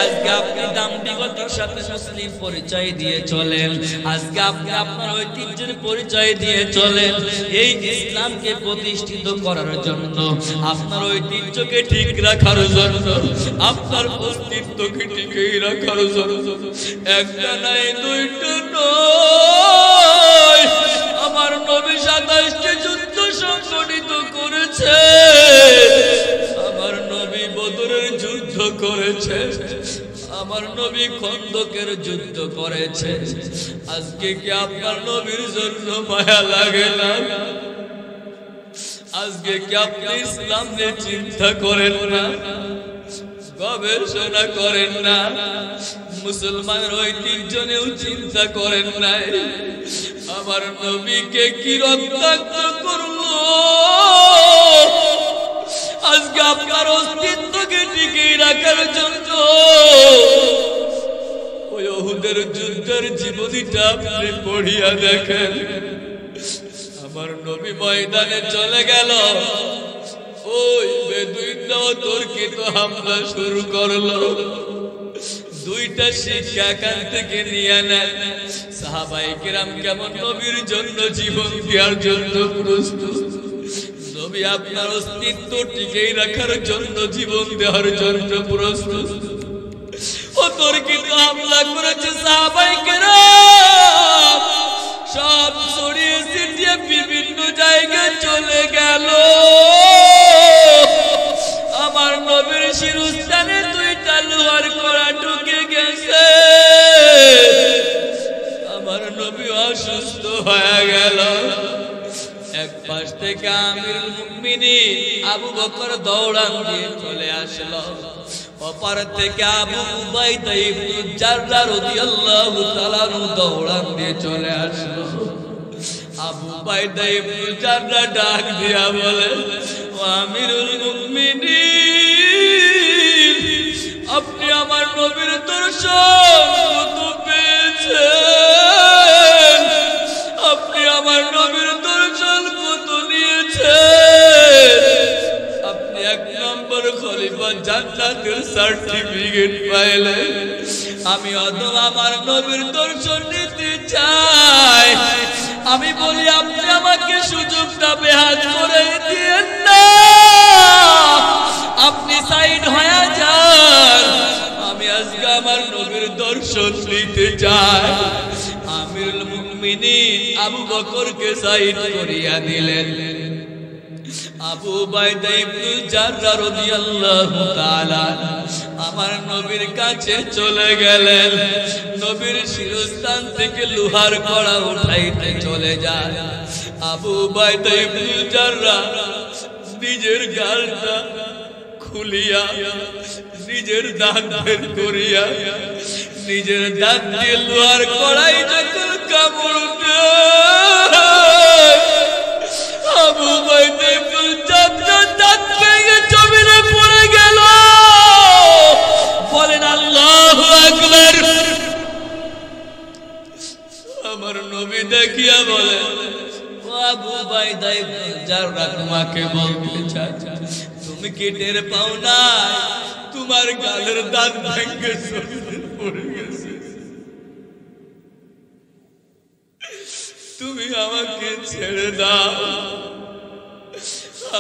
আজকে আপনি দাম্ভিকতার সাথে মুসলিম পরিচয় দিয়ে চলেন, আজকে আপনি আপনার ঐতিহ্যের পরিচয় দিয়ে চলেন। এই ইসলামকে প্রতিষ্ঠিত করার জন্য, আপনার ঐতিহ্যকে ঠিক রাখার জন্য, আপনার অস্তিত্বকে টিকিয়ে রাখার জন্য একটা নাই, দুইটা নয়, আমার নবী ২৭টি যুদ্ধ সংগঠিত করেছে। আমার নবী বদরের যুদ্ধ করেছে, আমার নবী খন্দকের যুদ্ধ করেছে। আজকে কি আপনার নবীর জন্য মায়া লাগে না? আজকে কি আপনি ইসলাম নিয়ে চিন্তা করেন না, গবেষণা করেন না, মুসলমানের ঐতিহ্য নিয়েও চিন্তা করেন নাই? আমার নবীকে কি রক্তাক্ত করলো? আজকে আপনার অস্তিত্বকে টিকিয়ে রাখার জন্য ওই উহুদের যুদ্ধের জীবনীটা আপনি পড়িয়া দেখেন। আমার নবী ময়দানে চলে গেল, ওই বেদুইনরাও তর্কিত হামলা শুরু করলো। দুইটা শিক্ষা এখান থেকে নিয়ে নেন, সাহাবায়ে কেরাম কেমন নবীর জন্য জীবন দেওয়ার জন্য প্রস্তুত। নবী আপনার অস্তিত্ব টিকিয়ে রাখার জন্য জীবন দেওয়ার জন্য প্রস্তুত। ও তর্কিত হামলা করেছে সাহাবায়ে কেরাম, সব ছড়িয়ে ছিটিয়ে বিভিন্ন জায়গায় চলে গেল। আমার নবীর শিরস্থানে দুইটা লোহার কড়া ঢুকে গেছে। আমার নবী অসুস্থ হয়ে গেল। এক পাশ থেকে আমিরুল মুমিনিন আবু বকর দৌড়ান দিয়ে চলে আসলো, অপর থেকে আবু উবাইদা ইবনে জাররাহ রাদিয়াল্লাহু তাআলা দৌড়ান দিয়ে চলে আসলো। আবু উবাইদা ইবনে জাররাহ ডাক দিয়া বলে, ও আমিরুল মুমিনিন, আপনি আমার নবীর দর্শন পেয়েছেন, আপনি আমার নবীর দর্শন কত নিয়েছেন, আপনি 1 নম্বর খলিফা জান্নাতের সার্টিফিকেট পাইলেন, আমি অদম আমার নবীর দর্শন নিতে চাই। আমি বলি আপনি আমাকে সুযোগটা বেহাত করে দিয়েন না, আপনি সাইড হয়ে যান, আমি আজকে আমার নবীর দর্শন নিতে চাই। আমিরুল মুমিনিন আবু বকরকে সাইড করিয়া দিলেন। আবু উবাইদা ইবনে জাররাহ রাদিয়াল্লাহু তাআলা আমার নবীর কাছে চলে গেলেন। নবীর শিরস্থান থেকে লোহার কড়া উঠাইতে চলে যায়। আবু উবাইদা ইবনে জাররাহ নিজের গালটা খুলিয়া নিজের দাঁত বের করিয়া নিজের দাঁত দিয়ে লোহার কড়াই যখন কামড় দেয়, আবু উবাইদা ইবনে জাররাহ দাঁত ভেঙে জমিনে পড়ে গেল। বলেন আল্লাহু আকবার। আমার নবী দেখিয়া বলে, ও আবু উবাইদা ইবনে জাররাহ, তোমাকে বলতে চাই, তুমি কি টের পাও না তোমার গালের দাঁত ভেঙে জমিনে পড়ে গেছে? তুমি আমাকে ছেড়ে দাও।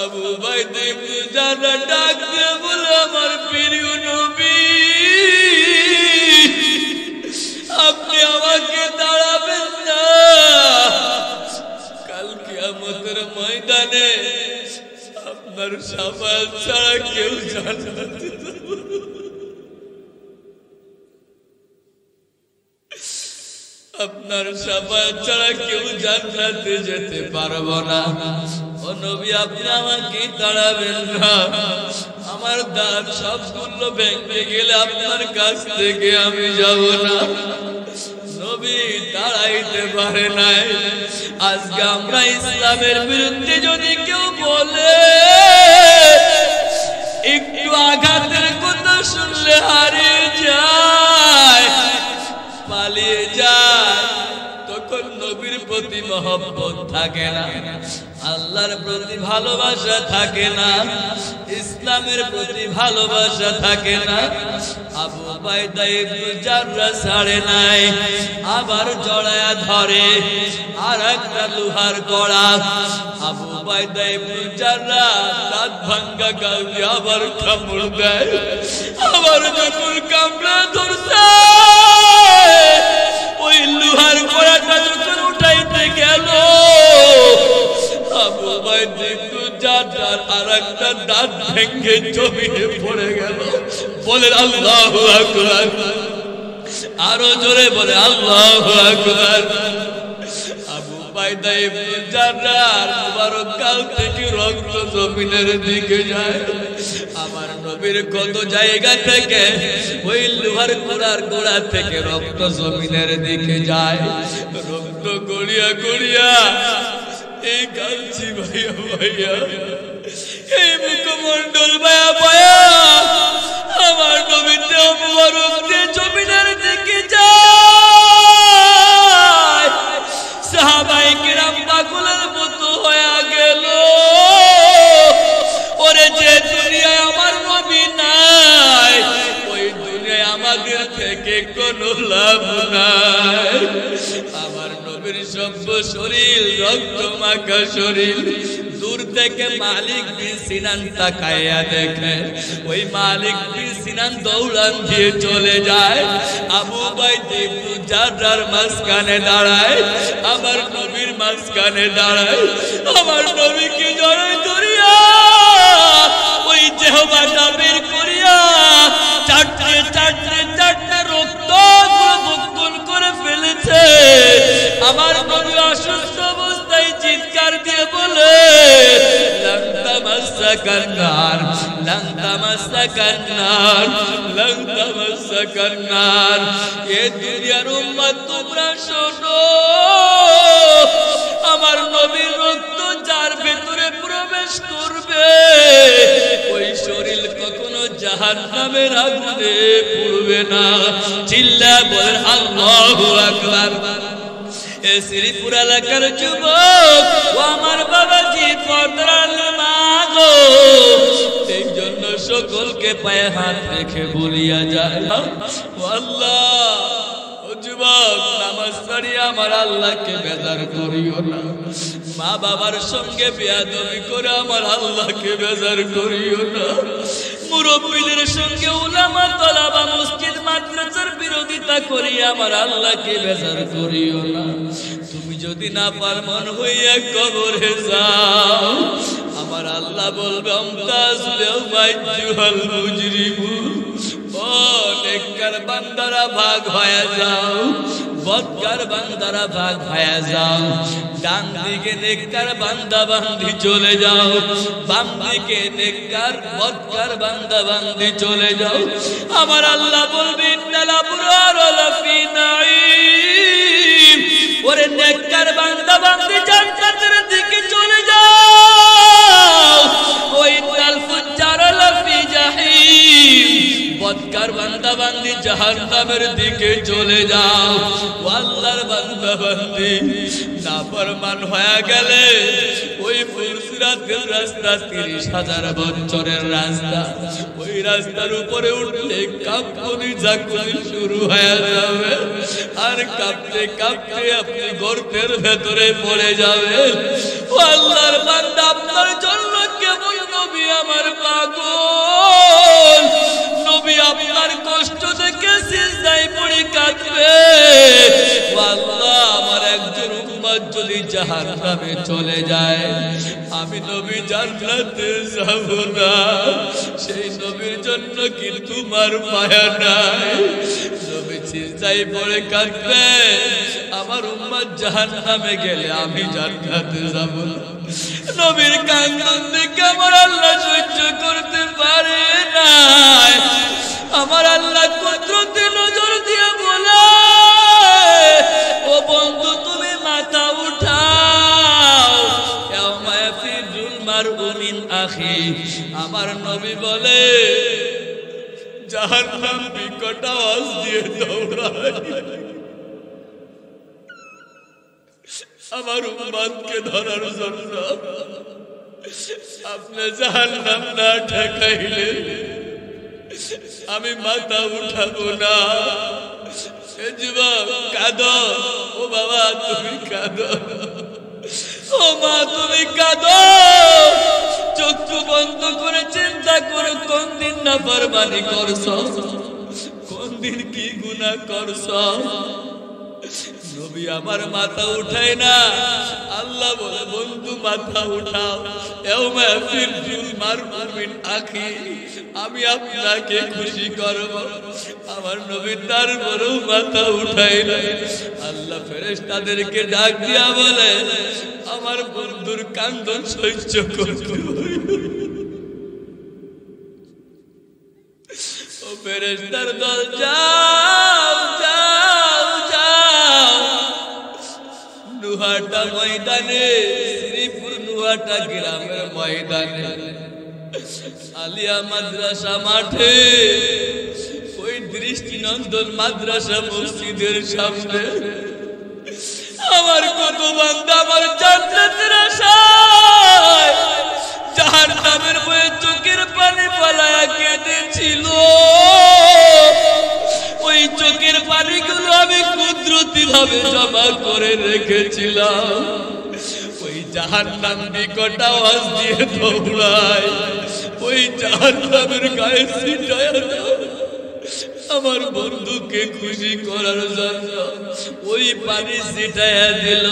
আবু উবাইদা ইবনে জাররাহ ডাক দিয়ে বলে, আমার প্রিয় নবী, আপনি আমাকে দাঁড়াবেন না, কাল কিয়ামতের ময়দানে আপনার শাফাআত ছাড়া কেউ জান্নাতে যাবে না। আপনার শাফাআত ছাড়া কেউ জান্নাতে যেতে পারবো না। ও নবী, আপনি আমাকে দাঁড়াবেন না, আমার দাঁত সবগুলো ভেঙে গেলে আপনার কাছ থেকে আমি যাব না। নবী দাঁড়াইতে পারে নাই। আজকে আমরা ইসলামের বিরুদ্ধে যদি কেউ বলে, একটু আঘাতের কথা শুনলে হারিয়ে যায়, পালিয়ে যায়, তখন নবীর প্রতি মহব্বত থাকে না, আল্লাহর প্রতি ভালোবাসা থাকে না, ইসলামের প্রতি ভালোবাসা থাকে না। আবু উবাইদা ইবনে জাররাহ ছাড়ে নাই, আবার জড়ায়া ধরে আর একটা লোহার কড়া। আবু উবাইদা ইবনে জাররাহ দাঁত ভাঙ্গা গাল দিয়ে আবার কামড় দেয়। আবার যখন কামড়ে ধরছে, ওই লোহার কড়াটা যখন উঠাইতে গেল, আবু উবাইদা ইবনে জাররাহ আরেকটা দাঁত ভেঙে জমিনে পড়ে গেল। বলেন আল্লাহু আকবার। আরো জোরে বলে আল্লাহু আকবার। আবু উবাইদা ইবনে জাররাহ মুবারক গাল থেকে রক্ত জমিনের দিকে যায়। আমার নবীর কত জায়গা থেকে ওই লোহার কড়ার গোড়া থেকে রক্ত জমিনের দিকে যায়। রক্ত গড়িয়া গড়িয়া এই গালছি ভাইয়া ভাইয়া, এই মুখমন্ডল ভাইয়া ভাইয়া আমার নবীর দেহ মুবারক দিয়ে জমিনের দিকে যায়। সাহাবায়ে কিরাম পাগলের মতো হয়ে গেল। ওরে, যে দুনিয়ায় আমার নবী নাই, ওই দুনিয়ায় আমাদের থেকে কোনো লাভ নাই। আমার নবীর সভ্য শরীর, রক্ত মাখা শরীর, দূর থেকে মালিক বিন সিনান তাকায়া দেখে, ওই মালিক বিন সিনান দৌড়ান দিয়ে চলে যায়। আবু উবাইদা ইবনে জাররাহর মাঝখানে দাঁড়ায়, আমার নবীর মাঝখানে দাঁড়ায়। আমার নবীকে জড়ায় ধরিয়া ওই দেহবাটা বের করিয়া চারটে চারটে চারটে রক্ত বুকবুক করে ফেলেছে। আমার নবী অসুস্থ অবস্থায় চিৎকার দিয়ে বলে, লন তামাসসাকান নার, লন তামাসসাকান নার, লন তামাসসাকান নার। এ দুনিয়ার উম্মত তোমরা শোনো, আমার নবীর রক্ত যার ভেতরে প্রবেশ করবে ওই শরীর কখনো জাহান্নামের আগুনে পুড়বে না। চিল্লা বলেন আল্লাহু আকবার। এ শ্রীপুর এলাকার যুবক ও আমার বাবাজি পর্দার মা গো, এই জন্য সকলকে পায়ে হাত রেখে বলিয়া যায় ও আল্লাহ, ও যুবক নামাজ পড়িয়া আমার আল্লাহকে বেজার করিও না। মা বাবার সঙ্গে বেয়াদবি করে আমার আল্লাহকে বেজার করিও না। মুরব্বীদের সঙ্গে উলামা তলাবা মসজিদ মাদ্রাসার বিরোধিতা করিয়া আমার আল্লাহকে বেজার করিও না। তুমি যদি না পারমান হইয়া কবরে যাও, আমার আল্লাহ বলবে আমতাজুল মাইজুহাল মুজরিমুন, ও নেককার বান্দারা ভাগ হয়ে যাও, বদকার বান্দারা ভাগ হয়ে যাও। ডান দিকে নেককার বান্দা বান্দি চলে যাও, বাম দিকে নেককার বদকার বান্দা বান্দি চলে যাও। আমার আল্লাহ বলবে ইন্নাল আবরার লাফি নাঈম, ওরে নেককার বান্দা বান্দি জান্নাতের দিকে চলে যাও। ওই ইন্নাল ফুজ্জার লাফি জাহিম, বদকার বান্দা বান্দি জাহান্নামের দিকে চলে যাও। আল্লাহর বান্দা বান্দি নাফরমান হয়ে গেলে ওই ফুলসিরাতের রাস্তা 30,000 বছরের রাস্তা, ওই রাস্তার উপরে উঠলে কাঁপুনি ঝাঁকুনি শুরু হয়ে যাবে। আর কাঁপতে কাঁপতে আপনি গর্তের ভেতরে পড়ে যাবেন। ও আল্লাহর বান্দা, আপনার জন্য কেমন নবী আমার পাগল, নবী আপনার কষ্ট দেখে সিজদায় পড়ে কাঁদবে। আল্লাহ, আমার একজন উম্মত যদি জাহান্নামে চলে যায়, আমি নবী জান্নাতে যাব না। সেই নবীর জন্য কিন্তু মার মায়া নাই। নবী সিজদায় পড়ে কাঁদবে, আমার উম্মত জাহান্নামে গেলে আমি জান্নাতে যাব না। নবীর কান্নার দিকে আমার আল্লাহ সহ্য করতে পারে না। আমার আল্লাহ কুদরতে নজর দিয়ে বলে, ও বন্ধু তুমি মাথা উঠাও, ইয়াউমা ইয়াফিরুল মারউ মিন আখি। আমার নবী বলে জাহান্নাম বিকট আওয়াজ দিয়ে দৌড়ায় আমার উম্মতকে ধরার জন্য। আপনি জাহান্নাম না ঠেকাইলে আমি মাথা উঠাবো না। যুবক কাঁদো, ও বাবা তুমি কাঁদো, ও মা তুমি কাঁদো। চক্ষু বন্ধ করে চিন্তা করো কোন দিন নাফরমানি করছো, কোন দিন কি গুনাহ করছো। নবী আমার মাথা উঠায় না। আল্লাহ বলে বন্ধু মাথা উঠাও, ইয়াউমা ইয়াফিরুল মারউ মিন আখি, আমি আপনাকে খুশি করব। আমার নবী তারপরেও মাথা উঠায় না। আল্লাহ ফেরেশতাদেরকে ডাক দিয়া বলে আমার বন্ধুর কান্দন সহ্য করতে হইল। ও ফেরেশতার দল যাও যাও যাও নুহাটা ময়দানে, শ্রীপুর নুহাটা গ্রামের ময়দানে, আলিয়া মাদ্রাসা মাঠে, ওই দৃষ্টিনন্দন মাদ্রাসা মসজিদের সামনে আমার কত বান্দা আমার জান্নাতের আশায় জাহান্নামের ভয়ে চোখের পানি পালায়া কেঁদেছিল। ওই চোখের পানিগুলো আমি কুদরতি ভাবে জমা করে রেখেছিলাম। ওই জাহান্নাম বিকট আওয়াজ দিয়ে দৌড়ায়, ওই জাহান্নামের গায়ে ছিটায় আমার বন্ধুকে খুশি করার জন্য ওই পানি ছিটায়া দিল।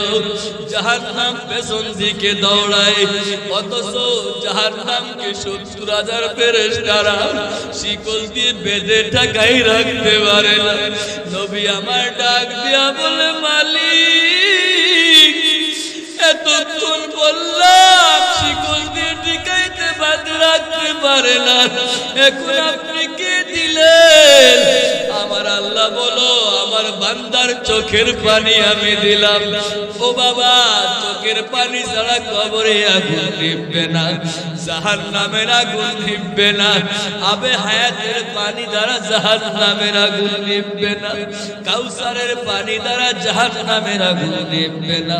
জাহান্নাম পেছন দিকে দৌড়ায়, অথচ জাহান্নামকে 70,000 ফেরেশতারা শিকল দিয়ে বেঁধে ঢাকাই রাখতে পারে না। নবী আমার ডাক দিয়া বলে মালিক, এতক্ষণ বললাম শিকল দিয়ে টিকাইতে বাঁধে রাখতে পারে না, এখন আপনি কে দিলেন? আমার আল্লাহ বলো আমার বান্দার চোখের পানি আমি দিলাম। ও বাবা, চোখের পানি ছাড়া কবরে আগুন নিভবে না, জাহান্নামের আগুন নিভবে না, আবে হায়াতের পানি দ্বারা জাহান্নামের আগুন নিভবে না, কাউসারের পানি দ্বারা জাহান্নামের আগুন নিভবে না,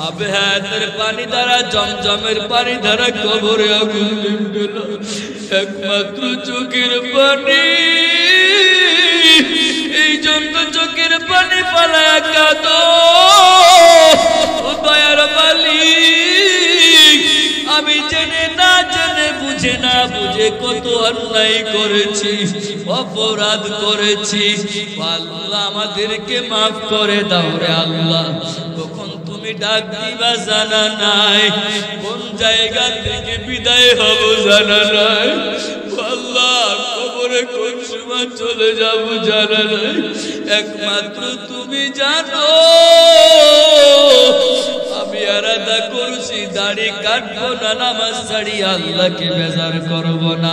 আবে হায়াতের পানি দ্বারা জমজমের পানি দ্বারা কবরে আগুন নিভবে না। একমাত্র চোখের পানি, এই জন্য চোখের পানি পালায়া কাঁদো। ও দয়ার মালিক, আমি জেনে না জেনে বুঝে না বুঝে কত অন্যায় করেছি, অপরাধ করেছি। আল্লাহ আমাদেরকে মাফ করে দাও রে আল্লাহ। কখন তুমি ডাক দিবা জানা নাই, কোন জায়গা থেকে বিদায় হব জানা নাই। আল্লাহ কবরে কোন সময় চলে যাব জানা নাই, একমাত্র তুমি জানো। আমি আরাধা করছি, দাড়ি কাটবো না, নামাজ ছাড়ি আল্লাহকে বেজার করব না,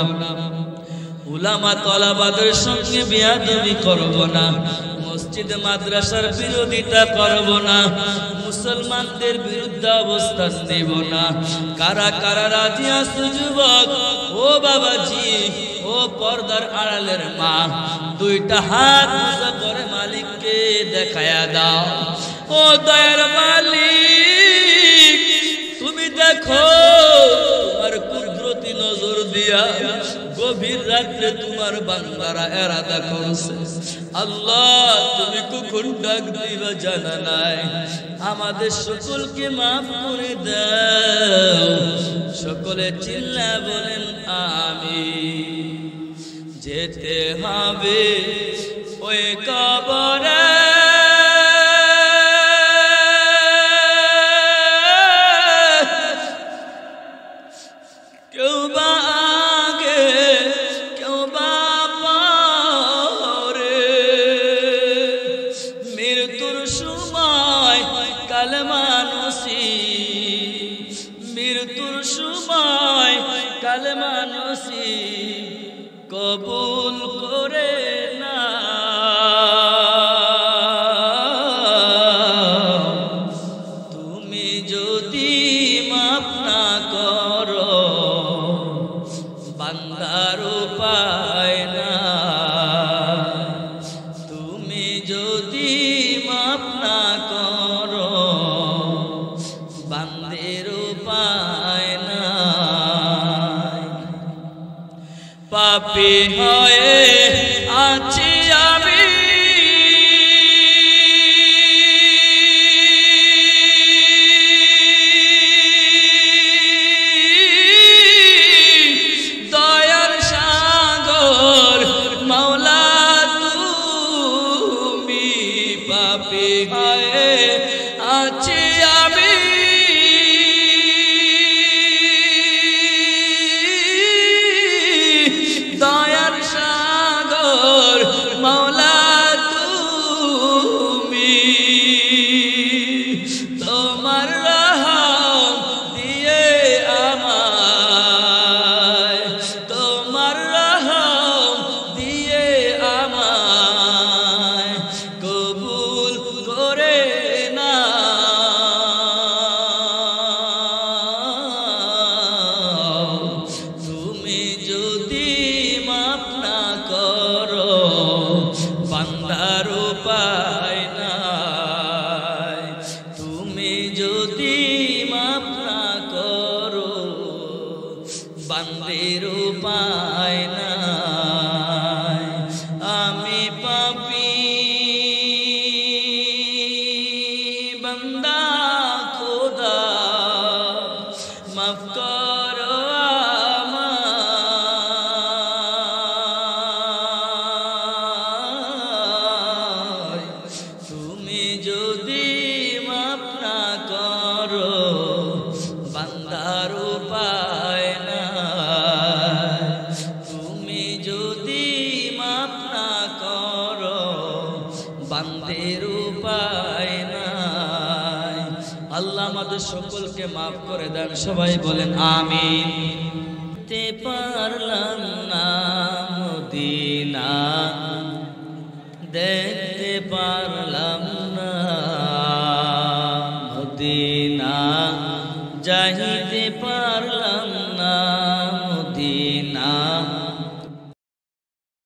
উলামা তলাবাদের সঙ্গে বেয়াদবি করব না, মসজিদ মাদ্রাসার বিরোধিতা করব না, মুসলমানদের বিরুদ্ধে অবস্থান নেব না। কারা কারা রাজি আছো যুবক? ও বাবাজি, ও পর্দার আড়ালের মা, দুইটা হাত উঁচা করে মালিককে দেখায়া দাও। ও দয়ার মালিক, তুমি দেখো তোমার কুদরতি নজর দিয়া গভীর রাত্রে তোমার বান্দারা এরাদা করছে। আল্লাহ তুমি কখন ডাক দিবা জানা নাই, আমাদের সকলকে মাফ করে দাও। সকলে চিল্লা বলেন আমিন। যেতে হবে ওই কবরে, কেউ বা আগে কেউ বা পরে, মৃত্যুর সময় কালেমা নসিব, মৃত্যুর সময় কালেমা নসিব কবুল করে না। তুমি যদি মাফ না করো বান্দার উপায় না, তুমি যদি মাফ না করো বান্দের উপায় না। পাপী হয়ে আছি আমি, দয়ার সাগর মাওলা তুমি, পাপী হয়ে আছি আমি, দয়ার সাগর মাওলা তুমি, তোমার রহম দিয়ে আমায়, তোমার রহম দিয়ে আমায় কবুল করে না। তুমি যদি মাফ না করো বান্দার উপায় নাই, তুমি যদি মাফ না করো বান্দের উপায় নাই। আমি পাপী বান্দা খোদা, মাফ করো আমায়। তুমি যদি মাফ না করো বান্দার উপায় নাই, তুমি যদি মাফ না করো বান্দের উপায় নাই। আল্লাহ আমাদের সকলকে মাফ করে দেন, সবাই বলেন আমিন। তে পারলাম না মদিনা দেখতে পারলাম